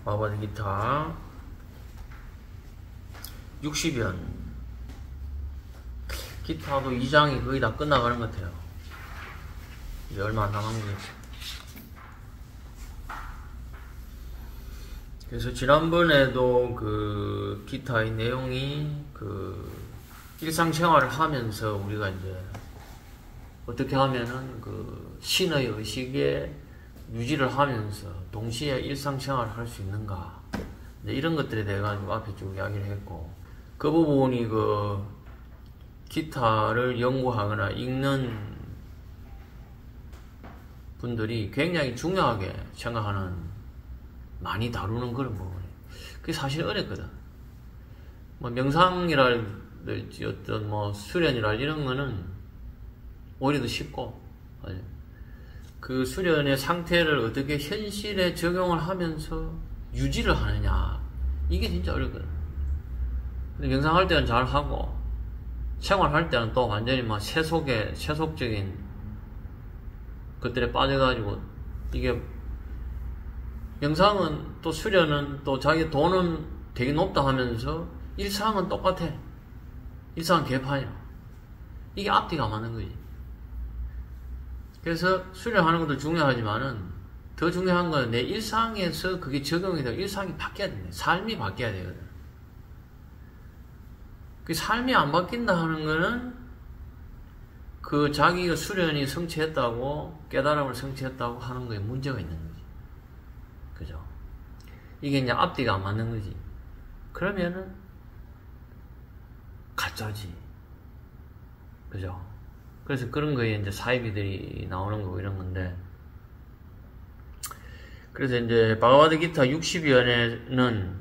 마바드 기타 60연. 기타도 2장이 거의 다 끝나가는 것 같아요. 이제 얼마 안 남은 게. 그래서 지난번에도 그 기타의 내용이 그 일상생활을 하면서 우리가 이제 어떻게 하면은 그 신의 의식에 유지를 하면서 동시에 일상생활을 할 수 있는가, 이런 것들에 대해 가지고 앞에 쭉 이야기를 했고, 그 부분이 그 기타를 연구하거나 읽는 분들이 굉장히 중요하게 생각하는, 많이 다루는 그런 부분이에요. 그게 사실 어렵거든. 뭐 명상이랄지 어떤 뭐 수련이랄 이런 거는 오히려 더 쉽고, 그 수련의 상태를 어떻게 현실에 적용을 하면서 유지를 하느냐, 이게 진짜 어렵거든. 근데 명상할 때는 잘 하고, 생활할 때는 또 완전히 막 세속적인 것들에 빠져가지고, 이게 명상은 또 수련은 또 자기 돈은 되게 높다 하면서 일상은 똑같아. 일상은 개판이야. 이게 앞뒤가 맞는 거지. 그래서 수련하는 것도 중요하지만은 더 중요한 건 내 일상에서 그게 적용이 되고 일상이 바뀌어야 된다. 삶이 바뀌어야 되거든. 그 삶이 안 바뀐다 하는 거는 그 자기가 수련이 성취했다고, 깨달음을 성취했다고 하는 거에 문제가 있는 거지. 그죠? 이게 이제 앞뒤가 안 맞는 거지. 그러면은 가짜지. 그죠? 그래서 그런 거에 이제 사이비들이 나오는 거고 이런 건데, 그래서 이제 바가바드 기타 60연에는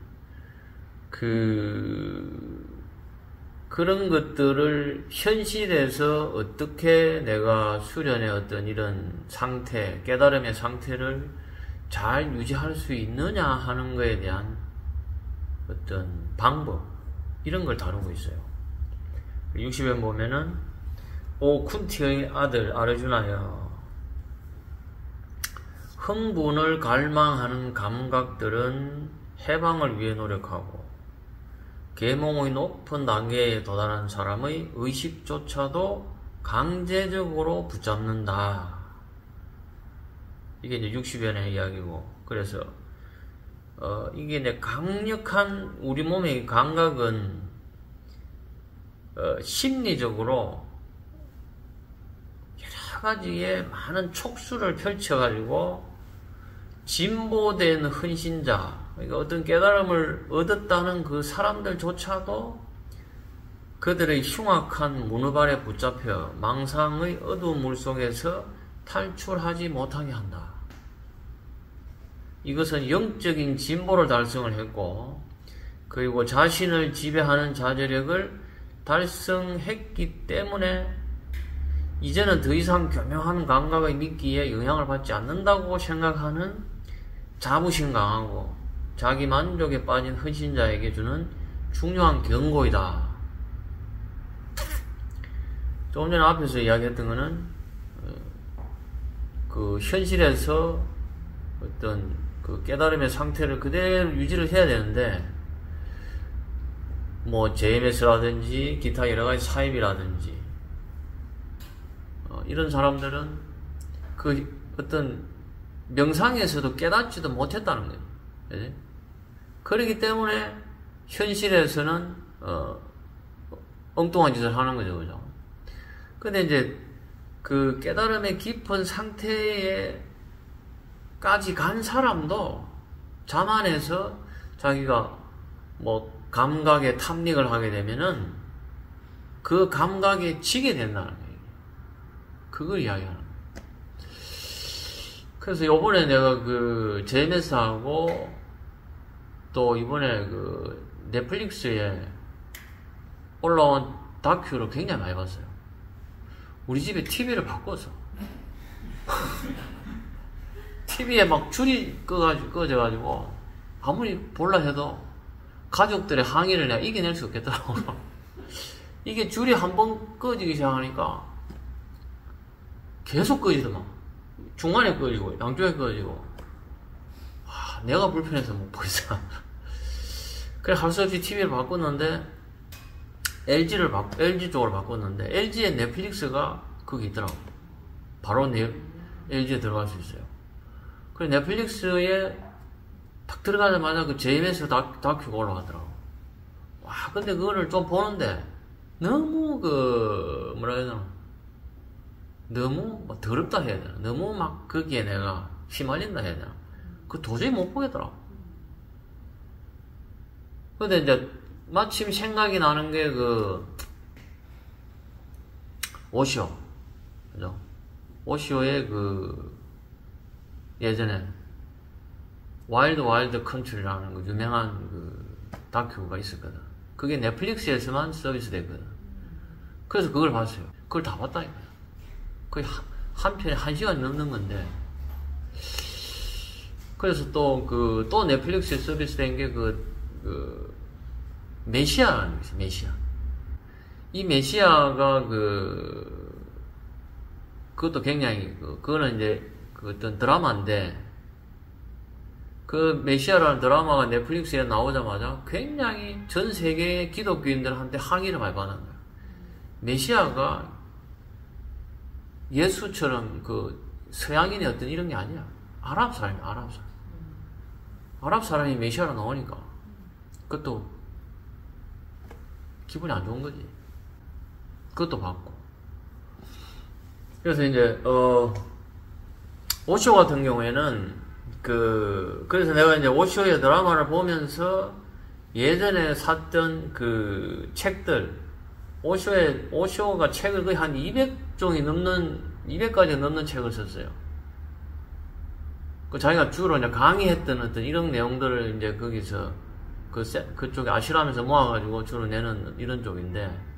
그런 것들을 현실에서 어떻게 내가 수련의 어떤 이런 상태, 깨달음의 상태를 잘 유지할 수 있느냐 하는 거에 대한 어떤 방법, 이런 걸 다루고 있어요. 60연 보면은, 오 쿤티의 아들 아르주나여, 흥분을 갈망하는 감각들은 해방을 위해 노력하고 계몽의 높은 단계에 도달한 사람의 의식조차도 강제적으로 붙잡는다. 이게 이제 60연의 이야기고, 그래서 이게 이제 강력한 우리 몸의 감각은 심리적으로 여러 가지의 많은 촉수를 펼쳐가지고 진보된 헌신자, 그러니까 어떤 깨달음을 얻었다는 그 사람들조차도 그들의 흉악한 문어발에 붙잡혀 망상의 어두운 물속에서 탈출하지 못하게 한다. 이것은 영적인 진보를 달성을 했고, 그리고 자신을 지배하는 자제력을 달성했기 때문에 이제는 더 이상 교묘한 감각의 미끼에 영향을 받지 않는다고 생각하는 자부심 강하고 자기 만족에 빠진 헌신자에게 주는 중요한 경고이다. 조금 전에 앞에서 이야기했던 거는 그 현실에서 어떤 그 깨달음의 상태를 그대로 유지를 해야 되는데, 뭐 JMS라든지 기타 여러가지 사입이라든지 이런 사람들은 그 어떤 명상에서도 깨닫지도 못했다는 거예요. 네? 그렇기 때문에 현실에서는 엉뚱한 짓을 하는 거죠. 그죠? 근데 이제 그 깨달음의 깊은 상태에까지 간 사람도 자만해서 자기가 뭐 감각에 탐닉을 하게 되면은 그 감각에 지게 된다는 거예요. 그걸 이야기하는 거예요. 그래서 요번에 내가 그 JMS하고 또 이번에 그 넷플릭스에 올라온 다큐를 굉장히 많이 봤어요. 우리 집에 TV를 바꿨어. TV에 막 줄이 꺼져가지고 아무리 볼라 해도 가족들의 항의를 내가 이겨낼 수 없겠더라고. 이게 줄이 한번 꺼지기 시작하니까 계속 꺼지더만. 중간에 꺼지고 양쪽에 꺼지고. 내가 불편해서 못 보겠어. 그래 할 수 없이 TV를 바꿨는데 LG 쪽으로 바꿨는데 LG의 넷플릭스가 거기 있더라고. 바로 LG에 들어갈 수 있어요. 그래 넷플릭스에 딱 들어가자마자 그 JMS 다큐가 올라가더라고. 와 근데 그거를 좀 보는데 너무 뭐라 해야 되나, 너무 막 더럽다 해야 되나, 너무 막 거기에 내가 휘말린다 해야 되나, 그 도저히 못 보겠더라고. 근데 이제 마침 생각이 나는 게 오쇼, 그죠? 오쇼의 예전에 와일드 컨트리라는 유명한 다큐가 있었거든. 그게 넷플릭스에서만 서비스 됐거든. 그래서 그걸 봤어요. 그걸 다 봤다니까요. 거의 한 편에 1시간 넘는 건데. 그래서 또 넷플릭스에 서비스 된 게 메시아라는 게 있어요. 메시아. 이 메시아가 그것도 굉장히 그거는 이제 어떤 드라마인데, 그 메시아라는 드라마가 넷플릭스에 나오자마자 굉장히 전 세계의 기독교인들한테 항의를 많이 받는 거예요. 메시아가 예수처럼 서양인의 어떤 이런 게 아니야. 아랍 사람이 메시아로 나오니까 그것도 기분이 안 좋은 거지. 그것도 봤고. 그래서 이제 오쇼 같은 경우에는 그래서 내가 이제 오쇼의 드라마를 보면서 예전에 샀던 책들, 오쇼가 책을 거의 한 200가지 넘는 책을 썼어요. 자기가 주로 이제 강의했던 어떤 이런 내용들을 이제 거기서 그쪽에 아시라면서 모아가지고 주로 내는 이런 쪽인데,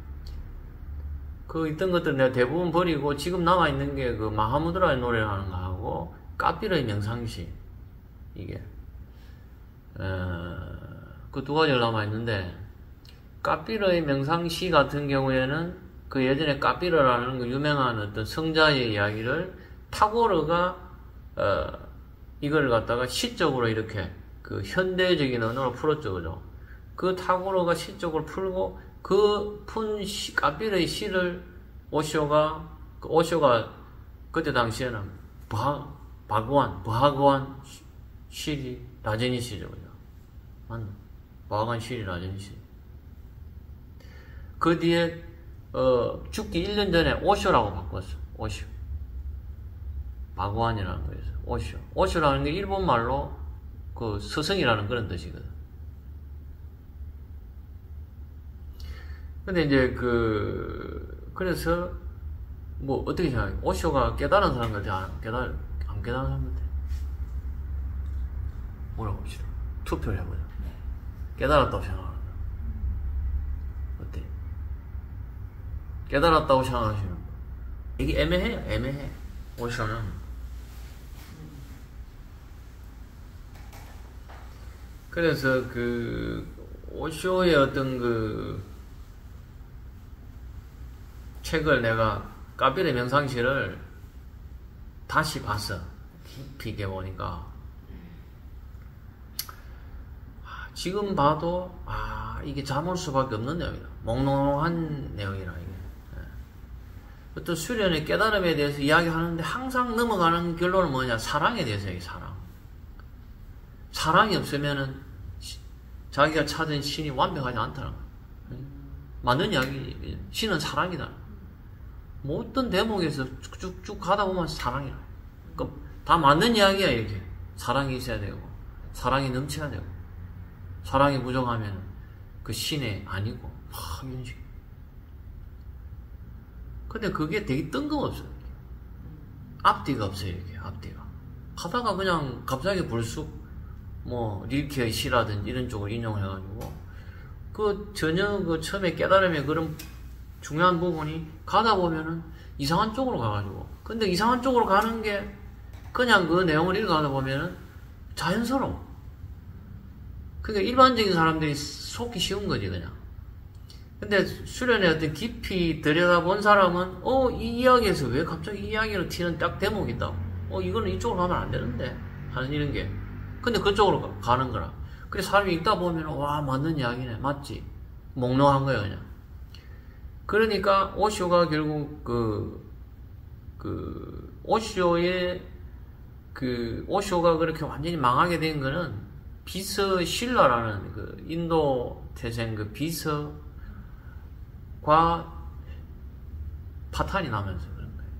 있던 것들 내가 대부분 버리고 지금 남아있는 게 마하무드라의 노래라는 거 하고 까삐르의 명상시, 이게 그 두 가지를 남아있는데, 까삐르의 명상시 같은 경우에는 예전에 까삐르라는 유명한 어떤 성자의 이야기를 타고르가 이걸 갖다가 시적으로 이렇게 현대적인 언어로 풀었죠, 그죠? 그 타고르가 시적으로 풀고 까삐르의 시를 오쇼가 그때 당시에는 버하그완 시리 라제니 시죠, 그죠? 맞나? 버하그완 시리 라제니 시. 그 뒤에 죽기 1년 전에 오쇼라고 바꿨어. 오쇼. 바구안이라는 거였어. 오쇼라는 게 일본 말로 스승이라는 그런 뜻이거든. 근데 이제 그래서 어떻게 생각해? 오쇼가 깨달은 사람 같아? 안 깨달은 사람 같아? 물어봅시다. 투표를 해보자. 깨달았다고 생각한다. 어때? 깨달았다고 생각하시는 분? 이게 애매해. 오쇼는. 그래서 오쇼의 어떤 책을 내가 까비르의 명상시를 다시 봤어. 깊이 보니까 지금 봐도 이게 잠 올 수밖에 없는 내용이다. 몽롱한 내용이라 이게. 어떤 수련의 깨달음에 대해서 이야기하는데 항상 넘어가는 결론은 뭐냐? 사랑에 대해서 얘기. 사랑이 없으면은 자기가 찾은 신이 완벽하지 않다는 거야. 맞는 이야기. 신은 사랑이다. 어떤 대목에서 쭉쭉 가다 보면 사랑이라. 다 맞는 이야기야, 이렇게. 사랑이 있어야 되고, 사랑이 넘쳐야 되고, 사랑이 부족하면 신이 아니고, 이런 식. 근데 그게 되게 뜬금없어. 앞뒤가 없어요, 이렇게, 앞뒤가. 하다가 그냥 갑자기 불쑥, 릴케의 시라든지 이런 쪽을 인용해가지고, 전혀 처음에 깨달음의 그런 중요한 부분이 가다 보면은 이상한 쪽으로 가가지고. 근데 이상한 쪽으로 가는 게 그냥 그 내용을 읽어가다 보면은 자연스러워. 그러니까 일반적인 사람들이 속기 쉬운 거지, 그냥. 근데 수련의 어떤 깊이 들여다본 사람은, 이 이야기에서 왜 갑자기 이 이야기로 튀는 딱 대목이 있다고. 이거는 이쪽으로 가면 안 되는데. 하는 이런 게. 근데 그쪽으로 가는 거라. 그래서 사람이 읽다 보면, 와, 맞는 이야기네. 맞지? 몽롱한 거예요, 그냥. 그러니까, 오쇼가 결국, 오쇼가 그렇게 완전히 망하게 된 거는, 신라라는 인도 태생 비서과 파탄이 나면서 그런 거예요.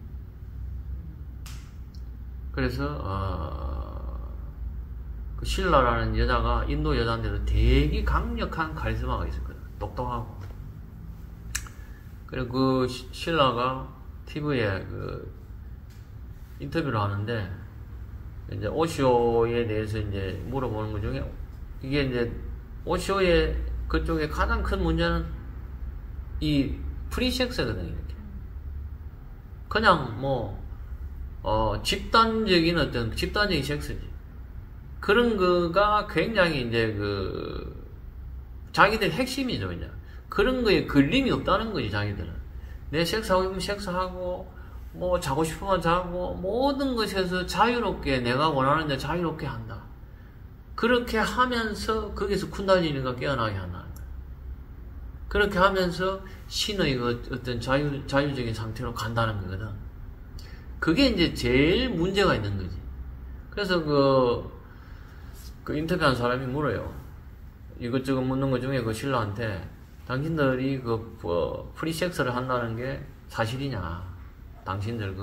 그래서, 신라라는 여자가 인도 여자인데도 되게 강력한 카리스마가 있었거든. 똑똑하고. 그리고 그 신라가 TV에 인터뷰를 하는데, 이제 오쇼에 대해서 이제 물어보는 것 중에, 이게 이제 오쇼의 그쪽에 가장 큰 문제는 이 프리섹스거든요, 이렇게. 그냥 집단적인 섹스지. 그런 거가 굉장히 이제 자기들 핵심이죠, 이제. 그런 거에 걸림이 없다는 거지, 자기들은. 내 섹스하고 싶으면 섹스하고, 자고 싶으면 자고, 모든 것에서 자유롭게, 내가 원하는 데 자유롭게 한다. 그렇게 하면서, 거기서 쿤달리니가 깨어나게 한다는 거야. 그렇게 하면서, 신의 어떤 자유적인 상태로 간다는 거거든. 그게 이제 제일 문제가 있는 거지. 그래서 인터뷰한 사람이 물어요. 이것저것 묻는 것 중에 신라한테, 당신들이 프리섹스를 한다는 게 사실이냐. 당신들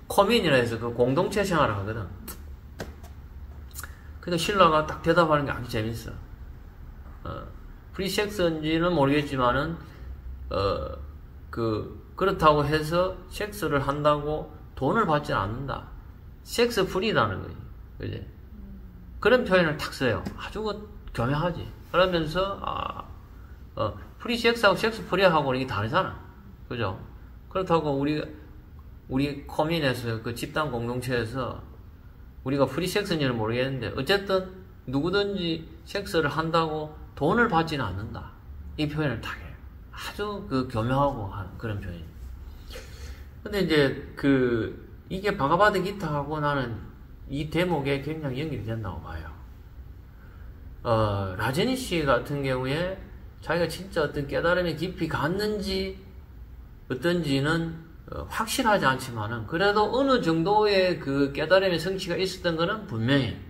코민이라 해서 공동체 생활을 하거든. 근데 신라가 딱 대답하는 게 아주 재밌어. 프리섹스인지는 모르겠지만은, 그렇다고 해서 섹스를 한다고 돈을 받지 않는다. 섹스 프리라는 거지. 그지? 그런 표현을 탁 써요. 아주 교묘하지. 그러면서, 프리섹스하고 섹스 프리하고 이게 다르잖아. 그죠? 그렇다고 우리 코민에서 집단 공동체에서 우리가 프리섹스인지는 모르겠는데, 어쨌든 누구든지 섹스를 한다고 돈을 받지는 않는다. 이 표현을 탁 해요. 아주 교묘하고 하는 그런 표현이에요. 근데 이제 이게 바가바드 기타하고 나는 이 대목에 굉장히 연결이 된다고 봐요. 라제니 씨 같은 경우에 자기가 진짜 어떤 깨달음에 깊이 갔는지 어떤지는 확실하지 않지만은 그래도 어느 정도의 깨달음의 성취가 있었던 거는 분명해.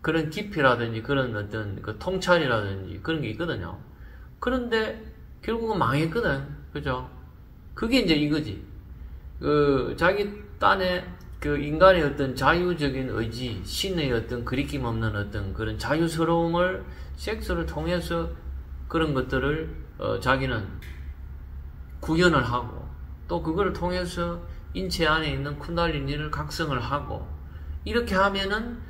그런 깊이라든지 그런 어떤 통찰이라든지 그런 게 있거든요. 그런데 결국은 망했거든. 그죠? 그게 이제 이거지. 자기 딴에 인간의 어떤 자유적인 의지, 신의 어떤 그리낌 없는 어떤 그런 자유스러움을 섹스를 통해서 그런 것들을 자기는 구현을 하고 또 그걸 통해서 인체 안에 있는 쿤달리니를 각성을 하고 이렇게 하면은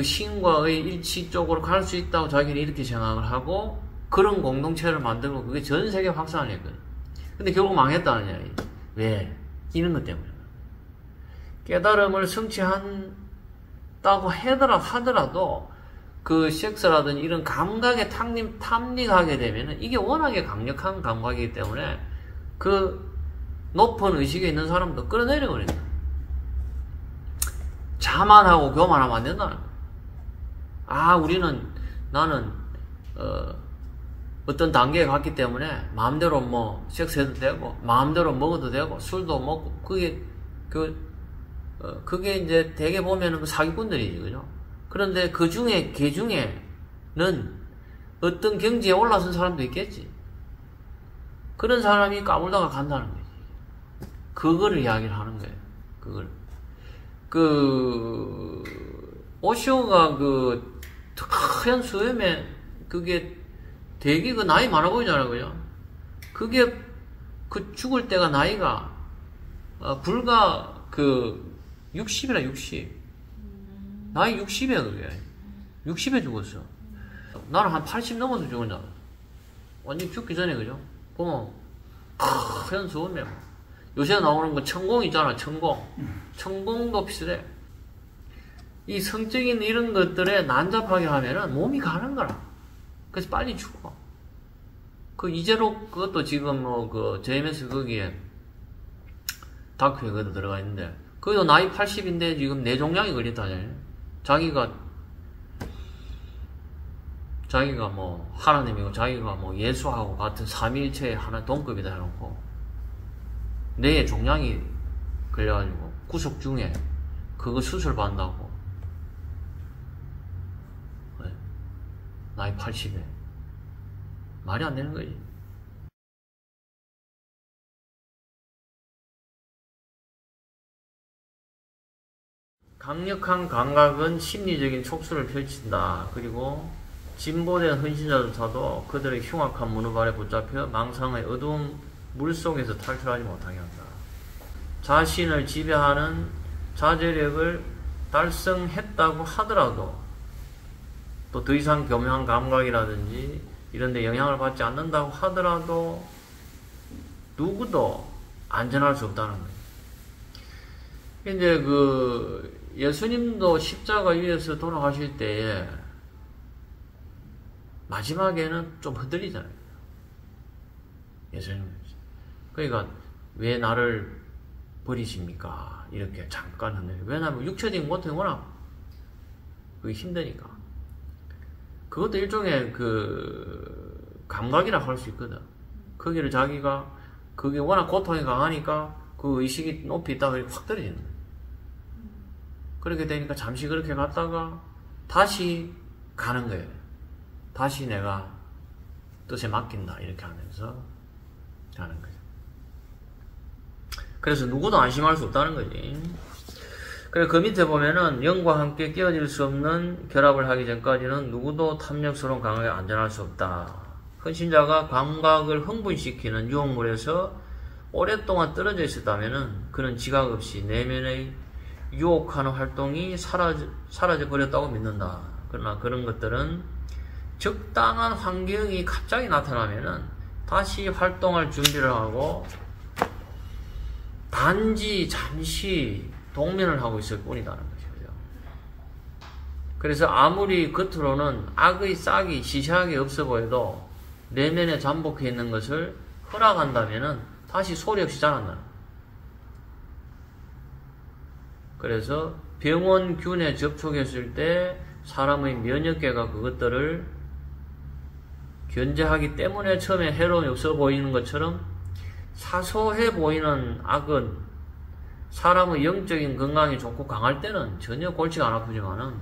신과의 일치 쪽으로 갈 수 있다고 자기는 이렇게 생각을 하고 그런 공동체를 만들고 그게 전 세계 확산을 했거든. 근데 결국 망했다는 이야기. 왜? 이런 것 때문에. 깨달음을 성취한다고 하더라도 섹스라든지 이런 감각에 탐닉하게 되면은 이게 워낙에 강력한 감각이기 때문에 높은 의식에 있는 사람도 끌어내려 버린다. 자만하고 교만하면 안 된다는 거야. 나는 어떤 단계에 갔기 때문에 마음대로 섹스해도 되고 마음대로 먹어도 되고 술도 먹고 그게 이제 대개 보면은 사기꾼들이지, 그죠? 그런데 걔 중에는 어떤 경지에 올라선 사람도 있겠지. 그런 사람이 까불다가 간다는 거지. 그거를 이야기를 하는 거예요. 오쇼가 하얀 수염에 그게 되게 나이 많아 보이잖아, 그죠? 그게 죽을 때가 나이가 불과 60이라 60. 나이 60이야 그게. 60에 죽었어. 나는 한 80 넘어서 죽은 줄 알았어. 완전 죽기 전에, 그죠? 보면 하얀 수염에 요새 나오는 거 천공 있잖아, 천공. 천공도 비슷해. 이 성적인 이런 것들에 난잡하게 하면은 몸이 가는 거라. 그래서 빨리 죽어. 이제로 그것도 지금 JMS 거기에 다큐에 그것도 들어가 있는데, 그래도 나이 80인데 지금 뇌종양이 걸렸다잖아요. 자기가 뭐 하나님이고 자기가 뭐 예수하고 같은 삼위일체의 하나 동급이다 해놓고 뇌에 종양이 걸려가지고 구속 중에 그거 수술 받는다고. 네. 나이 80에 말이 안 되는 거지. 강력한 감각은 심리적인 촉수를 펼친다. 그리고 진보된 헌신자조차도 그들의 흉악한 문어발에 붙잡혀 망상의 어두운 물속에서 탈출하지 못하게 한다. 자신을 지배하는 자제력을 달성했다고 하더라도 또 더 이상 교묘한 감각이라든지 이런 데 영향을 받지 않는다고 하더라도 누구도 안전할 수 없다는 거예요. 이제 예수님도 십자가 위에서 돌아가실 때에 마지막에는 좀 흔들리잖아요. 예수님. 그러니까 왜 나를 버리십니까? 이렇게 잠깐 흔들려. 왜냐하면 육체적인 고통이 워낙 그게 힘드니까. 그것도 일종의 감각이라 할 수 있거든. 거기를 자기가 그게 워낙 고통이 강하니까 그 의식이 높이 있다가 확 떨어지는 거예요. 그렇게 되니까 잠시 그렇게 갔다가 다시 가는 거예요. 다시 내가 뜻에 맡긴다 이렇게 하면서 가는 거죠. 그래서 누구도 안심할 수 없다는 거지. 그리고 그 밑에 보면은 영과 함께 끼어질 수 없는 결합을 하기 전까지는 누구도 탐욕스러운 감각에 안전할 수 없다. 헌신자가 감각을 흥분시키는 유혹물에서 오랫동안 떨어져 있었다면은 그는 지각 없이 내면의 유혹하는 활동이 사라져 버렸다고 믿는다. 그러나 그런 것들은 적당한 환경이 갑자기 나타나면은 다시 활동할 준비를 하고 단지 잠시 동면을 하고 있을 뿐이라는 것이죠. 그래서 아무리 겉으로는 악의 싹이 시시하게 없어 보여도 내면에 잠복해 있는 것을 허락한다면은 다시 소리 없이 자란다. 그래서 병원균에 접촉했을 때 사람의 면역계가 그것들을 견제하기 때문에 처음에 해로움이 없어 보이는 것처럼 사소해 보이는 악은 사람의 영적인 건강이 좋고 강할 때는 전혀 골치가 안 아프지만은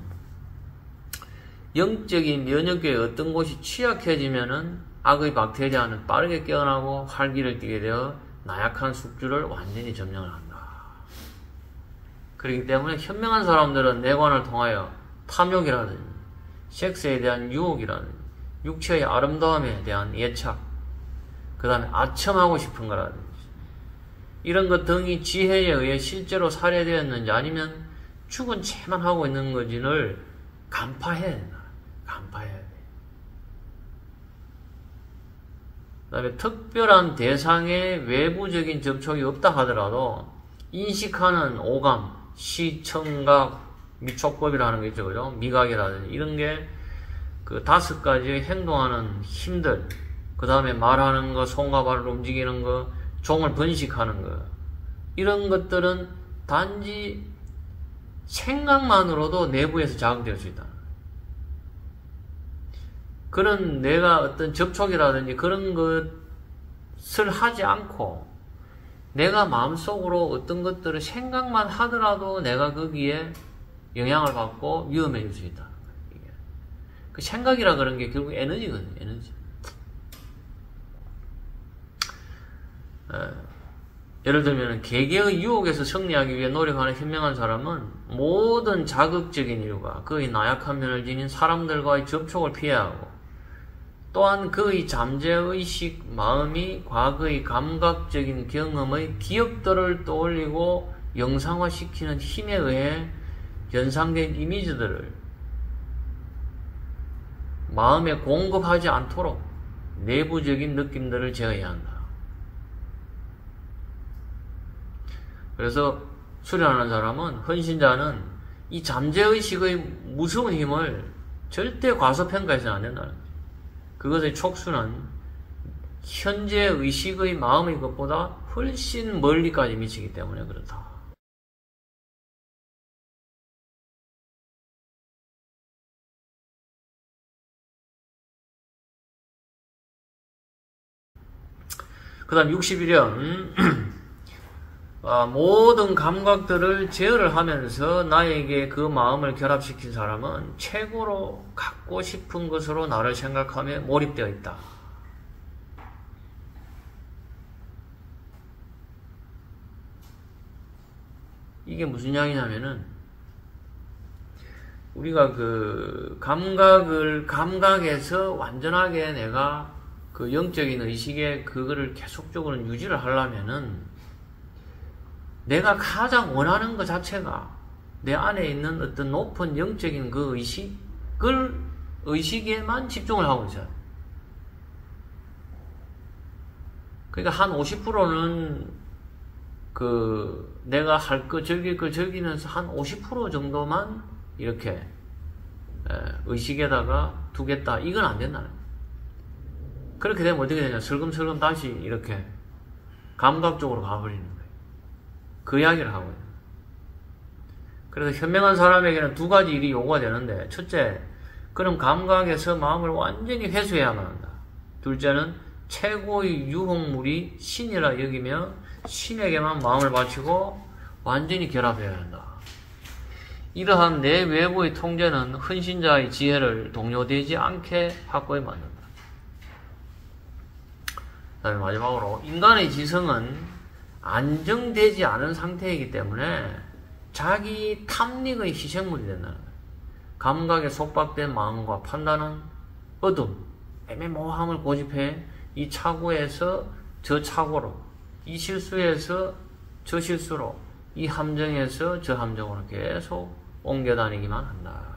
영적인 면역계의 어떤 곳이 취약해지면은 악의 박테리아는 빠르게 깨어나고 활기를 띠게 되어 나약한 숙주를 완전히 점령을 한다. 그렇기 때문에 현명한 사람들은 내관을 통하여 탐욕이라든지 섹스에 대한 유혹이라든지 육체의 아름다움에 대한 예착, 그 다음에 아첨하고 싶은 거라든지 이런 것 등이 지혜에 의해 실제로 살해되었는지 아니면 죽은 채만 하고 있는 건지를 간파해야 된다. 간파해야 돼. 그 다음에 특별한 대상의 외부적인 접촉이 없다 하더라도 인식하는 오감, 시청각, 미촉법이라는 게 있죠. 그죠? 미각이라든지 이런 게 그 5가지 행동하는 힘들, 그 다음에 말하는 거, 손과 발을 움직이는 거, 종을 번식하는 거, 이런 것들은 단지 생각만으로도 내부에서 자극될 수 있다. 그런 내가 어떤 접촉이라든지 그런 것을 하지 않고 내가 마음속으로 어떤 것들을 생각만 하더라도 내가 거기에 영향을 받고 위험해질 수 있다. 그 생각이라 그런 게 결국 에너지거든요. 에너지. 예를 들면 개개의 유혹에서 승리하기 위해 노력하는 현명한 사람은 모든 자극적인 일과 그의 나약한 면을 지닌 사람들과의 접촉을 피해야 하고 또한 그의 잠재의식 마음이 과거의 감각적인 경험의 기억들을 떠올리고 영상화시키는 힘에 의해 연상된 이미지들을 마음에 공급하지 않도록 내부적인 느낌들을 제어해야 한다. 그래서 수련하는 사람은, 헌신자는 이 잠재의식의 무서운 힘을 절대 과소평가해서는 안 된다는 거죠. 그것의 촉수는 현재 의식의 마음의 것보다 훨씬 멀리까지 미치기 때문에 그렇다. 그 다음 61연 모든 감각들을 제어를 하면서 나에게 그 마음을 결합시킨 사람은 최고로 갖고 싶은 것으로 나를 생각하며 몰입되어 있다. 이게 무슨 이야기냐면은 우리가 그 감각에서 완전하게 내가 그 영적인 의식에 그거를 계속적으로 유지를 하려면은 내가 가장 원하는 것 자체가 내 안에 있는 어떤 높은 영적인 그 의식에만 집중을 하고 있어요. 그러니까 한 50%는 그 내가 할 거 즐길 거 즐기면서 한 50% 정도만 이렇게 의식에다가 두겠다. 이건 안 된다는 거예요. 그렇게 되면 어떻게 되냐? 슬금슬금 다시 이렇게 감각적으로 가버리는 거예요. 그 이야기를 하고 있는 거예요. 그래서 현명한 사람에게는 두 가지 일이 요구가 되는데, 첫째, 그럼 감각에서 마음을 완전히 회수해야만 한다. 둘째는 최고의 유혹물이 신이라 여기며 신에게만 마음을 바치고 완전히 결합해야 한다. 이러한 내 외부의 통제는 헌신자의 지혜를 동요되지 않게 확고히 만든다. 그 다음에 마지막으로 인간의 지성은 안정되지 않은 상태이기 때문에 자기 탐닉의 희생물이 된다는 거예요. 감각에 속박된 마음과 판단은 어둠, 애매모호함을 고집해 이 착오에서 저 착오로, 이 실수에서 저 실수로, 이 함정에서 저 함정으로 계속 옮겨다니기만 한다.